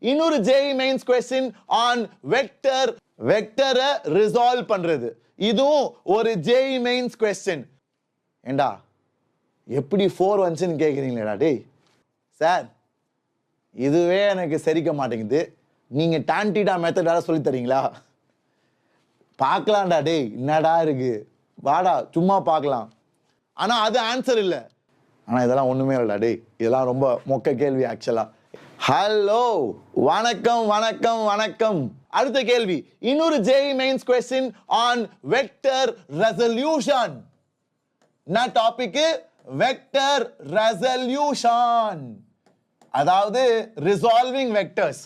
இன்னொரு JEE mains question on வெக்டரை resolve பண்றது. இதுவும் ஒரு JEE mains question. ஏண்டா எப்படி 4 வந்துச்சுன்னு கேக்குறீங்களா டேய்? சார் இதுவே எனக்கு சரிக்க மாட்டேங்குது, நீங்க tan theta மெத்தடால சொல்லி தரீங்களா? பார்க்கலாம்டா டேய், என்னடா இருக்கு, வாடா சும்மா பார்க்கலாம். ஆனா அது ஆன்சர் இல்ல. ஆனா இதெல்லாம் ஒண்ணுமே இல்லடா டேய், இதெல்லாம் ரொம்ப மொக்க கேள்வி ஆக்சுவலா. ஹலோ, வணக்கம் வணக்கம் வணக்கம். அடுத்த கேள்வி இன்னொரு JEE mains question on vector resolution. என்ன டாபிக்? வெக்டர் ரெசல்யூஷன், அதாவது ரிசால்விங் வெக்டர்ஸ்,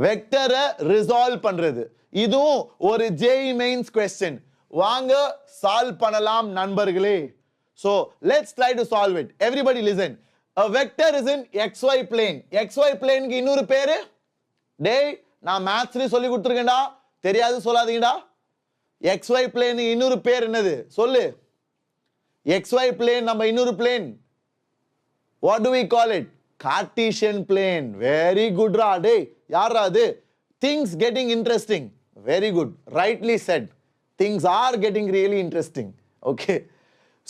வெக்டரை ரிசால்வ் பண்றது. இதுவும் ஒரு JEE mains question. வாங்க சால்வ் பண்ணலாம் நண்பர்களே. So let's try to solve it. Everybody listen. A vector is in xy plane. xy plane க்கு இன்னொரு பேரு? டேய் நான் மேத்ஸ்ல சொல்லி கொடுத்திருக்கேன்டா, தெரியாது சொல்லாதீங்கடா. xy plane க்கு இன்னொரு பேர் என்னது சொல்லு? xy plane நம்ம இன்னொரு plane, what do we call it? Cartesian plane. Very good ரா டேய். யாரா அது? Things getting interesting. Very good, rightly said. Things are getting really interesting. Okay,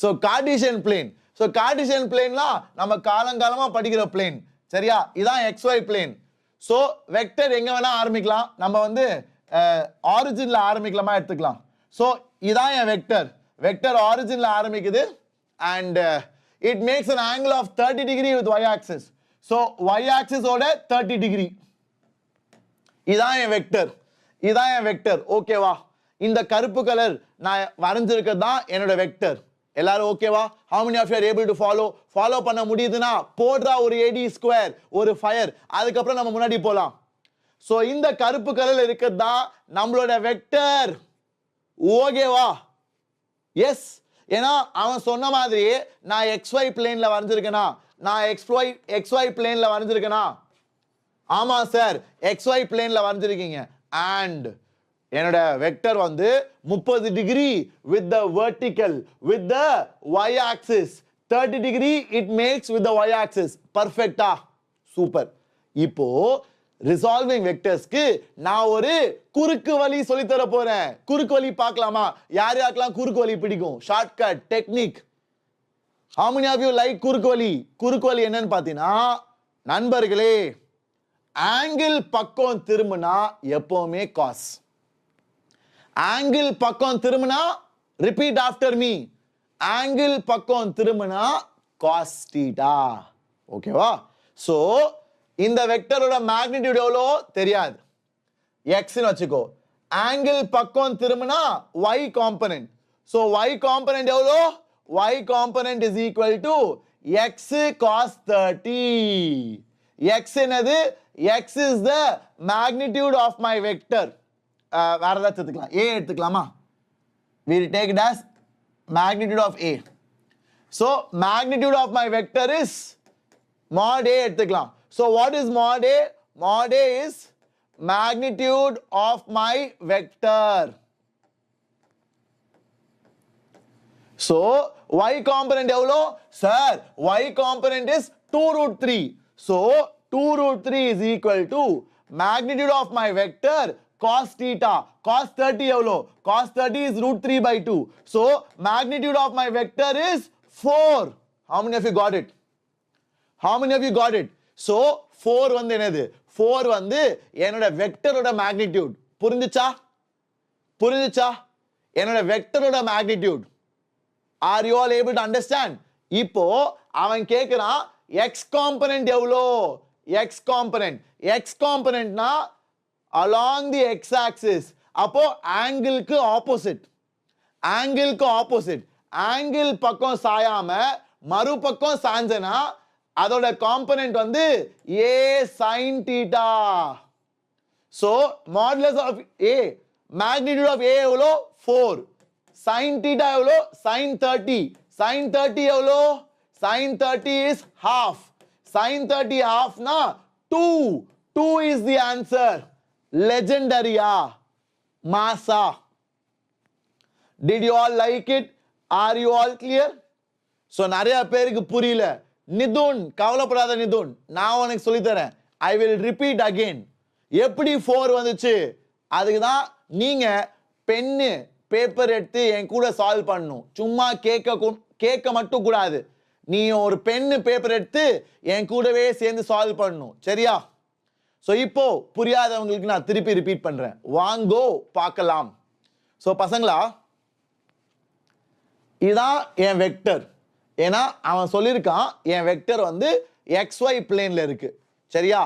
so Cartesian plane. So Cartesian plane la நம்ம காலங்காலமா படிக்கிற plane. சரியா? இதான் xy plane. So vector எங்க வேணா ஆரம்பிக்கலாம். நம்ம வந்து ஆரிஜின்ல ஆரம்பிக்கலாமா எடுத்துக்கலாம். So இதான் என் vector. Vector ஆரிஜின்ல ஆரம்பிக்குது and it makes an angle of 30 degree with y axis. So y axis ஓட 30 degree. இதான் என் vector. இதான் என் வெக்டர். ஓகேவா? இந்த கருப்பு கலர் நான் வரைஞ்சிருக்கிறது தான் என்னோட வெக்டர். எல்லாரும் ஓகேவா? how many of you are able to follow பண்ண முடியுதுன்னா போடுறா ஒரு AD ஸ்கொயர், ஒரு ஃபயர், அதுக்கப்புறம் நம்ம முன்னாடி போலாம். சோ இந்த கருப்பு கலர்ல இருக்கிறது தான் நம்மளோட வெக்டர். ஓகேவா? எஸ். ஏன்னா அவன் சொன்ன மாதிரி நான் XY பிளேன்ல வரைஞ்சிருக்கேனா, நான் XY பிளேன்ல வரைஞ்சிருக்கேனா? ஆமா சார், XY பிளேன்ல வரைஞ்சிருக்கீங்க. and என்னோட வெக்டர் வந்து 30 degree with the vertical with the y axis, 30 degree it makes with the y axis. பர்ஃபெக்ட்டா? சூப்பர். இப்போ ரிசால்விங் வெக்டர்ஸ்க்கு நான் ஒரு குறுக்கு வழி சொல்லி தர போறேன். குறுக்கு வழி பார்க்கலாமா? யார் யாருக்கெல்லாம் குறுக்கு வழி பிடிக்கும்? Shortcut technique. how many of you like குறுக்கு வழி? குறுக்கு வழி என்னன்னு பார்த்தீங்கன்னா நண்பர்களே, ஆங்கிள் பக்கம் திரும்பினா எப்பவுமே காஸ். ஆங்கிள் பக்கம் திரும்பினா, ரிப்பீட் ஆஃப்டர் மீ, ஆங்கிள் பக்கம் திரும்பினா காஸ் தீட்டா. ஓகேவா? சோ இந்த வெக்டரோட மேக்னிட்யூட் எவ்வளோ தெரியாது, x ன்னு வச்சுக்கோ. ஆங்கிள் பக்கம் திரும்பினா y component. So y component எவ்வளோ? y component is equal to x cos 30. x என்னது? x is the magnitude of my vector. வேற ஏதாச்சும் எடுத்துக்கலாம், a எடுத்துக்கலாமா? we will take it as magnitude of a. so magnitude of my vector is mod a எடுத்துக்கலாம். so what is mod a? mod a is magnitude of my vector. so y component எவ்வளோ sir? y component is 2√3. so 2√3 is equal to magnitude of my vector cos theta. cos 30 எவ்வளோ? cos 30 is √3 by 2. so magnitude of my vector is 4. how many of you got it? how many of you got it? so 4 வந்து என்னது? 4 வந்து என்னோட வெக்டரோட magnitude. புரிஞ்சுச்சா? புரிஞ்சுச்சா? என்னோட வெக்டரோட magnitude. are you all able to understand? இப்போ அவன் கேக்குறான் x component எவ்வளோ? x component. x componentனா along the x axis. அப்போ ஆங்கிள்க்கு ஆப்போசிட். ஆங்கிள்க்கு ஆப்போசிட். ஆங்கிள் பக்கம் சாயாம மறுபக்கம் சாஞ்சனா அதோட காம்பனன்ட் வந்து a sin theta. so modulus of a, magnitude of a எவ்வளோ? 4. sin theta எவ்வளோ? sin 30. sin 30 எவ்வளோ? sin 30 is half. sin 30 half na 2. 2 is the answer. legendary massa. did you all like it? are you all clear? so நிறைய பேருக்கு புரியல. நிதுன் கவலைப்படாத நிதுன், நான் உனக்கு சொல்லி தரேன். I will repeat again. எப்படி 4 வந்துச்சு? அதுக்கு தான் நீங்க பென்னு பேப்பர் எடுத்து என் கூட சால்வ் பண்ணணும். சும்மா கேட்க மட்டும் கூடாது. நீ ஒரு பென்னு பேப்பர் எடுத்து என் கூடவே சேர்ந்து சால்வ் பண்ணணும். சரியா? ஸோ இப்போ புரியாதவங்களுக்கு நான் திருப்பி ரிப்பீட் பண்றேன். வாங்கோ பார்க்கலாம். ஸோ பசங்களா, இதுதான் என் வெக்டர். ஏன்னா அவன் சொல்லியிருக்கான் என் வெக்டர் வந்து XY பிளேன்ல இருக்கு. சரியா?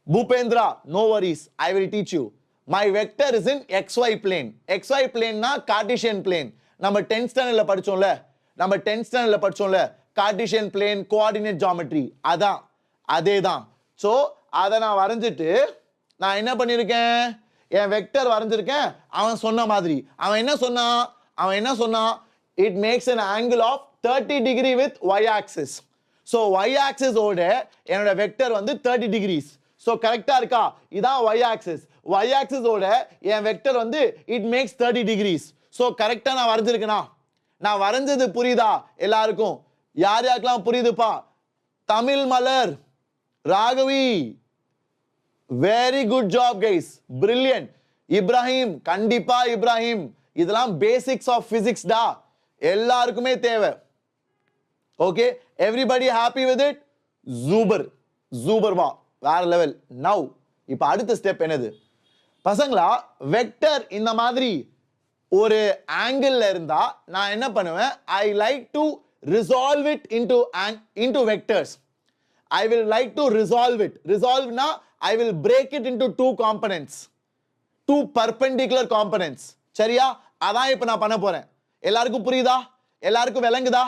Bhupendra, no worries, I will teach you. My vector is in XY plane. XY பிளேன்னா கார்டீசியன் பிளேன். நம்ம 10th ஸ்டாண்டர்ட்ல படிச்சோம்ல, கார்டீசியன் பிளேன், கோஆர்டினேட் ஜியோமெட்ரி. அதே தான். ஸோ அதை நான் வரைஞ்சிட்டு நான் என்ன பண்ணியிருக்கேன்? என் வெக்டர் வரைஞ்சிருக்கேன். அவன் சொன்ன மாதிரி அவன் என்ன சொன்னான்? It makes an angle of 30 degree with y-axis. So y-axis ஓட என்னோட வெக்டர் வந்து 30 degrees. So கரெக்டா இருக்கா? இதான் y-axis. y-axis ஓட என் வெக்டர் வந்து it makes 30 degrees. So கரெக்டா நான் வரைஞ்சிருக்கேனா? நான் வரைஞ்சது புரியுதா எல்லாருக்கும்? யாருக்கெல்லாம் புரியுதுப்பா? Tamil Malar, Raghavi, very good job guys, brilliant. Ibrahim, கண்டிப்பா இப்ராஹிம், இதெல்லாம் பேசிக்ஸ் ஆஃப் பிசிக்ஸ் டா, எல்லாருக்குமே தேவை. Okay, everybody happy with it? ஜூபர் வா, வேற லெவல். நவ் இப்போ அடுத்த ஸ்டெப் என்னது பசங்களா? வெக்டர் இந்த மாதிரி ஒரு ஆங்கிள் இருந்தா நான் என்ன பண்ணுவேன்? I like to resolve it into vectors. I will like to resolve it. Resolve na, I will break it into two components, two perpendicular components. சரியா? அதான் இப்ப நான் பண்ண போறேன். எல்லாருக்கும் புரியுதா? எல்லாருக்கும் விளங்குதா?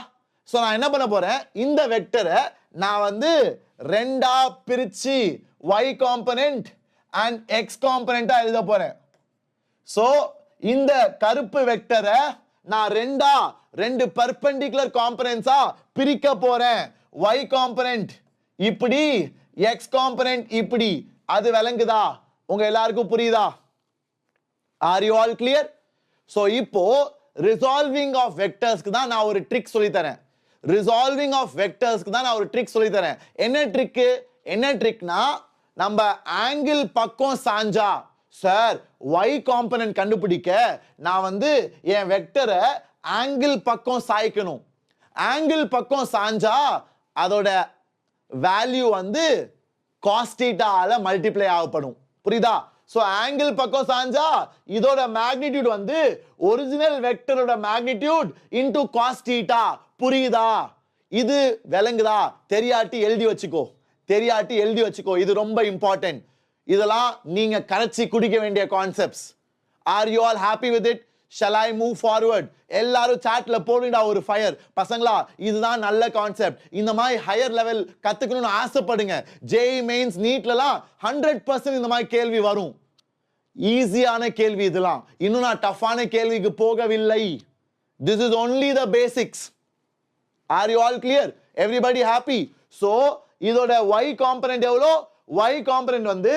சோ நான் என்ன பண்ண போறேன்? இந்த வெக்டரை நான் வந்து ரெண்டா பிரிச்சு y காம்பனன்ட் and x காம்பனன்ட்டா எழுத போறேன். சோ இந்த கருப்பு வெக்டரை நான் ரெண்டு பெர்பெண்டிகுலர் காம்பனன்ட்ஸா பிரிக்க போறேன். y காம்பனன்ட் இப்படி, x காம்பனன்ட் இப்படி. அது விளங்குதா? உங்க எல்லாருக்கும் புரியுதா? Are you all clear? So இப்போ ரிசால்விங் ஆஃப் வெக்டர்ஸ்க்கு தான் நான் ஒரு ட்ரிக் சொல்லி தரேன். என்ன ட்ரிக்னா, நம்ம ஆங்கிள் பக்கம் சாஞ்சா, சார் y காம்பனன்ட் கண்டுபிடிக்க நான் வந்து என் வெக்டரை ஆங்கிள் பக்கம் சாய்க்கணும். ஆங்கிள் பக்கம் சாஞ்சா அதோட வேல்யூ வந்து cos θ ஆல மல்டிப்ளை ஆகப்படும். புரியுதா? சோ ஆங்கிள் பக்கம் சாஞ்சா இதோட மேக்னிட்யூட் வந்து ஒரிஜினல் வெக்டரோட மேக்னிட்யூட் இன்டு cos θ. புரியுதா? இது விளங்குதா? தெரியாட்டி எழுதி வச்சுக்கோ. இது ரொம்ப இம்பார்ட்டன்ட். இதெல்லாம் நீங்க கரைச்சி குடிக்க வேண்டிய concepts. Are you all happy with it? Shall I move forward? எல்லாரும் சாட்ல போடுடா ஒரு ஃபயர். பசங்களா, இதுதான் நல்ல கான்செப்ட். இந்த மாதிரி ஹையர் லெவல் கத்துக்கணும்னு ஆசைப்படுங்க. JEE மெயின்ஸ், நீட்லலாம் 100% இந்த மாதிரி கேள்வி வரும். ஈஸியான கேள்வி இதெல்லாம். இன்னும் நான் டஃப்பான கேள்விக்கு போகவில்லை. This is only the basics. Are you all clear? Everybody happy? So இதோட y காம்பனன்ட் எவ்வளோ? y காம்பனன்ட் வந்து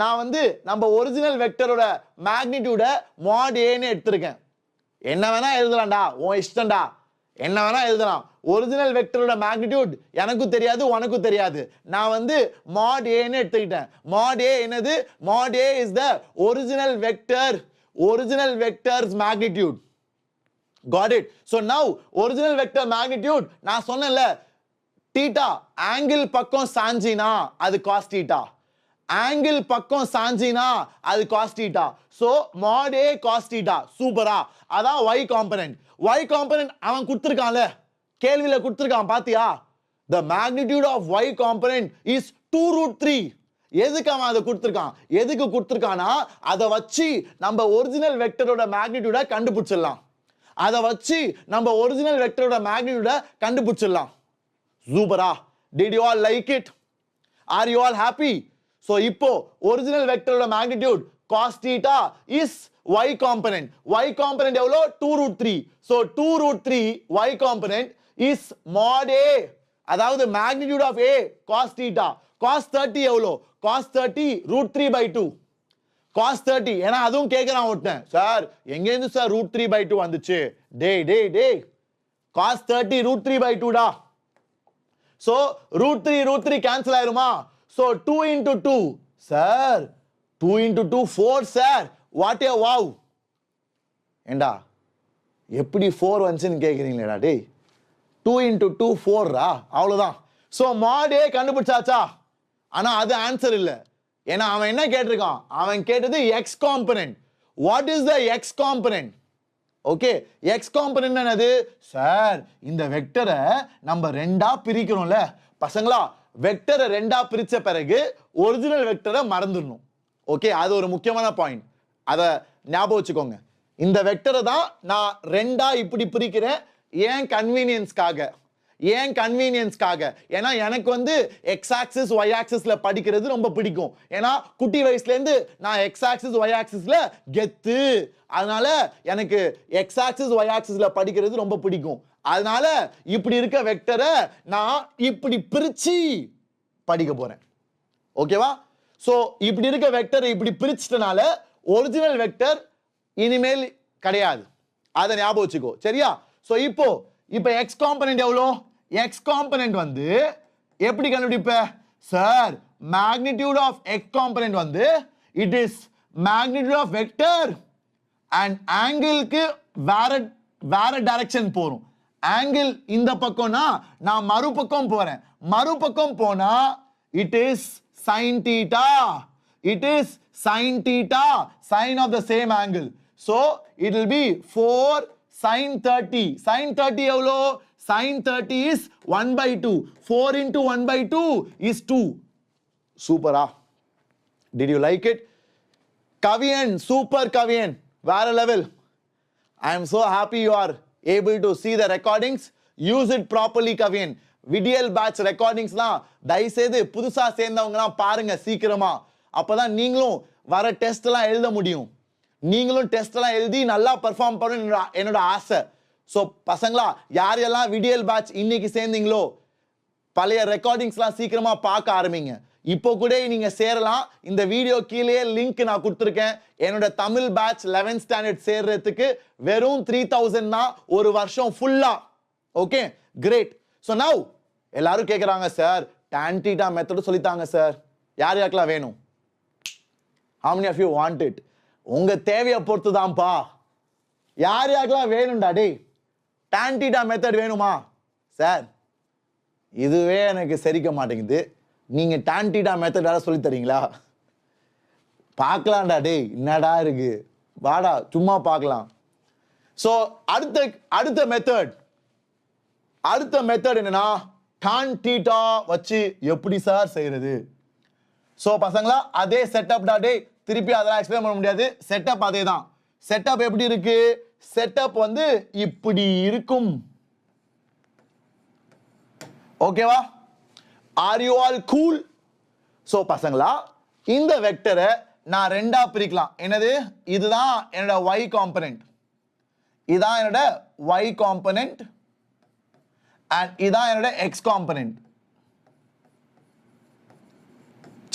நான் வந்து நம்ம ஒரிஜினல் வெக்டரோட மேக்னிட்யூட mod a ன்னு எடுத்திருக்கேன். என்ன வேணா எழுதலாம்டா, உன் இஷ்டம்டா, என்ன வேணா எழுதலாம். ஒரிஜினல் வெக்டரோட மேக்னிட்யூட் எனக்கும் தெரியாது, உனக்கும் தெரியாது. நான் வந்து mod a ன்னு எடுத்துக்கிட்டேன். mod a என்னது? mod a is the original vector's magnitude. Got it? So now original vector magnitude நான் சொன்னேன்ல, θ ஆங்கிள் பக்கம் சாஞ்சினா அது cos θ, ஆங்கிள் பக்கம் சாஞ்சினா அது cos θ. So mod a cos θ. சூப்பரா? அதான் y காம்பனன்ட். y காம்பனன்ட் அவன் கொடுத்திருக்கான்ல, கேள்வியில கொடுத்திருக்கான் பாத்தியா? the magnitude of y component is 2√3. எதுக்கு அவன் அதை கொடுத்திருக்கானா, அதை வச்சு நம்ம ஒரிஜினல் வெக்டரோட மேக்னிட்யூட கண்டுபிடிச்சிடலாம். சூப்பரா? Did you all like it? Are you all happy? So இப்போ original வெக்டரோட magnitude cos θ is y component. y component எவ்வளோ? 2√3. So 2√3 y component is mod a, அதாவது magnitude of a cos θ. cos 30 எவ்வளோ? cos 30 √3/2. cos 30 ஏன்னா அதுவும் கேட்கறான் ஒருத்தன், sir எங்கேருந்து sir √3/2 வந்துச்சு? டேய் cos 30 √3/2 டா. So √3 கேன்சல் ஆயிருமா? So 2 into 2. Sir, 2 into 2, 4, sir. What a wow. ஏண்டா எப்படி 4 வந்துச்சுன்னு கேட்குறீங்களேடா டேய். 2 into 2, 4 அவ்வளோதான். ஸோ மாடே கண்டுபிடிச்சாச்சா? ஆனால் அது ஆன்சர் இல்லை. ஏன்னா அவன் என்ன கேட்டிருக்கான்? அவன் கேட்டது X component. What is the X component? Okay, X component என்னது? சார், இந்த வெக்டரை நம்ம ரெண்டா பிரிக்கிறோம்ல பசங்களா, வெக்டரை ரெண்டா பிரிச்ச பிறகு ஒரிஜினல் வெக்டரை மறந்துடணும். ஓகே, அது ஒரு முக்கியமான பாயிண்ட். அதை ஞாபகம் வச்சுக்கோங்க. இந்த வெக்டரை தான் நான் ரெண்டா இப்படி பிரிக்கிறேன். ஏன் கன்வீனியன்ஸ்க்காக. ஏன்னா எனக்கு வந்து எக்ஸ் ஆக்சிஸ் ஒய் ஆக்சிஸ்ல படிக்கிறது ரொம்ப பிடிக்கும். ஏன்னா குட்டி வயசுல இருந்து நான் எக்ஸ் ஆக்சிஸ் ஒய் ஆக்சிஸ்ல கெத்து. அதனால எனக்கு எக்ஸ் ஆக்சிஸ் ஒய் ஆக்சிஸ்ல படிக்கிறது ரொம்ப பிடிக்கும். அதனால இப்படி இருக்க வெக்டரை நான் இப்படி பிரிச்சு படிக்க போறேன். ஓகேவா? சோ இப்படி இருக்க வெக்டரை இப்படி பிரிச்சிட்டனால ஒரிஜினல் வெக்டர் இனிமேல் கிடையாது. அதை ஞாபகம் வச்சுக்கோ. சரியா? சோ இப்போ எக்ஸ் காம்பனன்ட் எவ்வளோ? எக்ஸ் காம்பனன்ட் வந்து எப்படி கண்டுபிடிப்ப? Sir, magnitude of X component வந்து it is magnitude of vector and ஆங்கிளுக்கு வேற டைரக்ஷன் போறோம். ஆங்கிள் இந்த பக்கம்னா நான் மறுபக்கம் போறேன். மறுபக்கம் போனா it is sin theta. It is sin theta, sin of the same angle. So it will be 4 sin 30. Sin 30 எவ்வளோ? Sin 30 is 1/2. 4 into 1/2 is 2. Super. Did you like it? Kaviyan, super Kaviyan. வேற level. I am so happy you are able to see the recordings. Use it properly, Kaviyan. விடியல் batch ரெக்கார்டிங்ஸ்லாம் தயவுசெய்து புதுசா சேர்ந்தவங்கலாம் பாருங்க சீக்கிரமா. அப்பதான் நீங்களும் வர டெஸ்ட் எல்லாம் எழுத முடியும். நீங்களும் டெஸ்ட் எல்லாம் எழுதி நல்லா பெர்ஃபார்ம் பண்ண என்னோட ஆசை. ஸோ பசங்களா, யாரெல்லாம் விடியல் பேட்ச் இன்னைக்கு சேர்ந்தீங்களோ பழைய ரெக்கார்டிங்ஸ்லாம் சீக்கிரமா பார்க்க ஆரம்பிங்க. இப்போ கூட நீங்க சேரலாம். இந்த வீடியோ கீழே லிங்க் நான் கொடுத்துருக்கேன். என்னோட தமிழ் பேட்ச் 11th ஸ்டாண்டர்ட் சேர்றதுக்கு வெறும் 3000 தான் ஒரு வருஷம் ஃபுல்லா. Okay, great. ஸோ நவ் எல்லாரும் கேட்குறாங்க, சார் tan theta மெத்தடு சொல்லித்தாங்க சார். யார் யாருக்கெல்லாம் வேணும்? how many of you want it? உங்க தேவையை பொறுத்து தான்ப்பா. யார் யாருக்கெல்லாம் வேணும்டா டேய்? tan theta மெத்தட் வேணுமா? சார், இதுவே எனக்கு சரிக்க மாட்டேங்குது. நீங்க tan theta மெத்தட் வேற சொல்லி தரீங்களா? பார்க்கலாம்டா டேய், என்னடா இருக்கு, வாடா சும்மா பார்க்கலாம். ஸோ அடுத்த மெத்தட் என்னன்னா tan theta வச்சு எப்படி சார் செய்யறது? சோ பசங்களா, அதே செட்டப் டா டேய். திருப்பி அதெல்லாம் எக்ஸ்பிளைன் பண்ண முடியாது. செட்டப் அதே தான். செட்டப் எப்படி இருக்கு? செட்டப் வந்து இப்படி இருக்கும். ஓகேவா? Are you all cool? So பசங்களா, இந்த வெக்டரை நான் ரெண்டா பிரிக்கலாம். என்னது? இதுதான் என்னோட y காம்பனன்ட், இதான் என்னோட y காம்பனன்ட், and இதான் என்னோட x காம்பனன்ட்.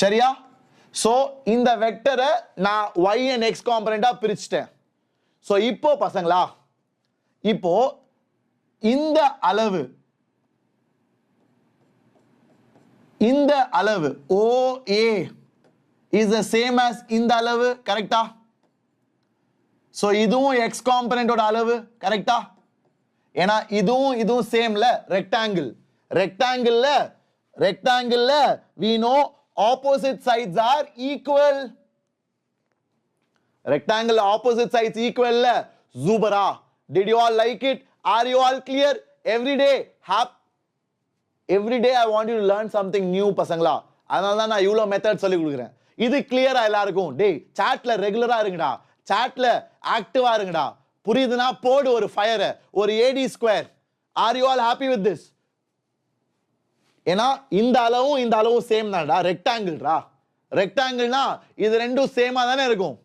சரியா? சோ இந்த வெக்டரை நான் y and x காம்பனன்ட்டா பிரிச்சிட்டேன். சோ இப்போ பசங்களா, இப்போ இந்த அளவு OA is the same as இந்த அளவு. கரெக்டா? சோ இதுவும் x காம்பனன்ட்டோட அளவு. கரெக்டா? ஏன்னா இதுவும் சேம்ல. ரெக்டாங்கிள்ல we know opposite sides are equal. rectangle opposite sides equal la. Zubara. Did you all like it? Are you all clear? Every day I want you to learn something new பசங்களா. அதனால தான் நான் இவ்வளோ method சொல்லி கொடுக்குறேன். இது கிளியரா எல்லாருக்கும்? டேய், சாட்ல ரெகுலரா இருங்கடா, சாட்ல ஆக்டிவா இருங்கடா. புரியுதுன்னா போடு ஒரு ஃபயர், ஒரு AD². Are you all happy with this? ஏன்னா இந்த அளவும் சேம் தான்டா. ரெக்டாங்கிள்னா இது ரெண்டும் சேமா தானே இருக்கும்.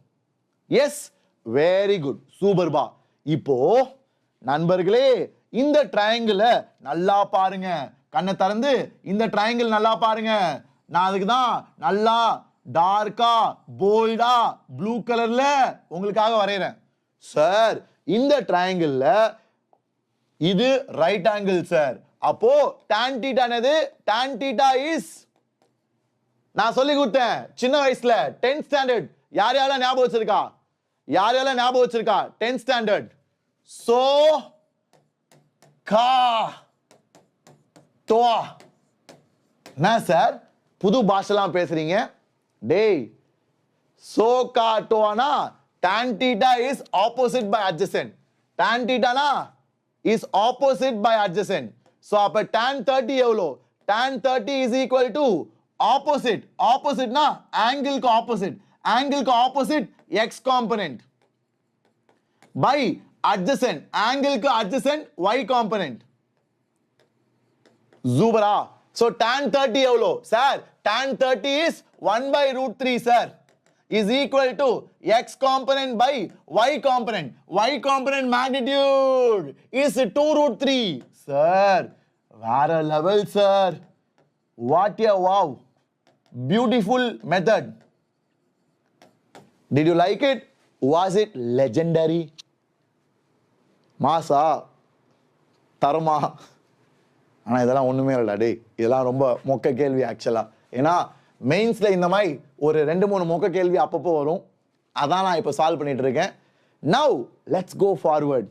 எஸ், வெரி குட், சூப்பர்பா. இப்போ நண்பர்களே, இந்த ட்ரையாங்கிளை நல்லா பாருங்க. கண்ணை திறந்து இந்த ட்ரையாங்கிள் நல்லா பாருங்க. நான் அதுக்கு தான் நல்லா டார்க்கா போல்டா ப்ளூ கலர்ல உங்களுக்காக வரைகிறேன். சார், இந்த ட்ரையாங்கிள்ல இது ரைட் ஆங்கிள் சார். அப்போ tan theta என்னது? tan theta is நான் சொல்லி கொடுத்தேன் சின்ன வயசுல 10th ஸ்டாண்டர்ட். யார் யாரெல்லாம் ஞாபகம் வச்சிருக்கா? யார் யாரெல்லாம் ஞாபகம் வச்சிருக்கா? 10th standard. சோ கா தோா. என்ன சார் புது பாஷெல்லாம் பேசுறீங்க? டேய், சோ கா Donna tan theta is opposite by adjacent. tan theta na is opposite by adjacent. So அப்ப tan 30 எவ்வளோ? tan 30 is equal to opposite. Opposite na angle க்கு opposite. Angle க்கு opposite x component by adjacent. Angle க்கு adjacent y component. Zubara. So tan 30 எவ்வளோ? Sir tan 30 is 1 by root 3 sir. Is equal to x component by y component. Y component magnitude is 2 root 3. Sir, வேற level sir. What a wow. Beautiful method. Did you like it? Was it legendary? மாசா தரமா? ஆனா இதெல்லாம் ஒண்ணுமே இல்லடா டேய். இதெல்லாம் ரொம்ப மொக்க கேள்வி ஆக்சுவலா. ஏன்னா மெயின்ஸ்ல இந்த மாதிரி ஒரு 2-3 மொக்க கேள்வி அப்பப்போ வரும். அதான் நான் இப்போ சால்வ் பண்ணிட்டு இருக்கேன். Now let's go forward.